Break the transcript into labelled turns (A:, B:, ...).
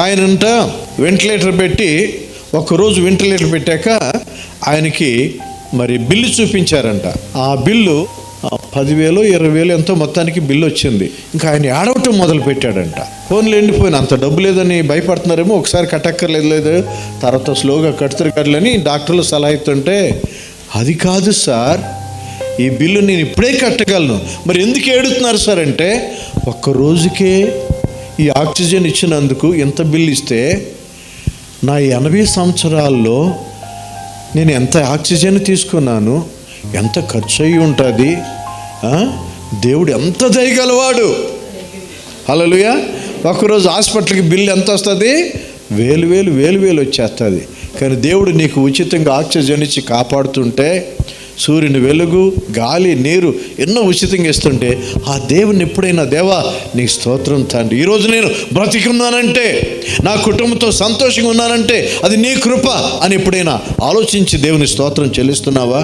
A: ఆయనంట ventilator పెట్టి, ఒకరోజు ventilator పెట్టాక ఆయనకి మరి బిల్లు చూపించారంట. ఆ బిల్లు 10,000 20,000 ఎంతో మొత్తానికి బిల్లు వచ్చింది. ఇంకా ఆయన ఏడవటం మొదలు పెట్టాడంట. ఫోన్లు ఎండిపోయిన, అంత డబ్బు లేదని భయపడుతున్నారేమో, ఒకసారి కట్టక్కర్లేదు, తర్వాత స్లోగా కడుతురు కట్టలని డాక్టర్లు సలహా ఇస్తుంటే, అది కాదు సార్, ఈ బిల్లు నేను ఇప్పుడే కట్టగలను. మరి ఎందుకు ఏడుతున్నారు సార్ అంటే, ఒక్క రోజుకే ఈ ఆక్సిజన్ ఇచ్చినందుకు ఎంత బిల్లు ఇస్తే నా 80 సంవత్సరాల్లో నేను ఎంత ఆక్సిజన్ తీసుకున్నాను, ఎంత ఖర్చు అయ్యి ఉంటుంది, దేవుడు ఎంత దయగలవాడు. హల్లెలూయా. ఒకరోజు హాస్పిటల్కి బిల్లు ఎంత వస్తుంది? వేలు వచ్చేస్తుంది. కానీ దేవుడు నీకు ఉచితంగా ఆక్సిజన్ ఇచ్చి కాపాడుతుంటే, సూర్యుని వెలుగు, గాలి, నీరు ఎన్నో ఉచితంగా ఇస్తుంటే, ఆ దేవుని ఎప్పుడైనా, దేవా నీకు స్తోత్రం తండ్రి, ఈరోజు నేను బ్రతికున్నానంటే, నా కుటుంబంతో సంతోషంగా ఉన్నానంటే అది నీ కృప అని ఎప్పుడైనా ఆలోచించి దేవుని స్తోత్రం చెల్లిస్తున్నావా?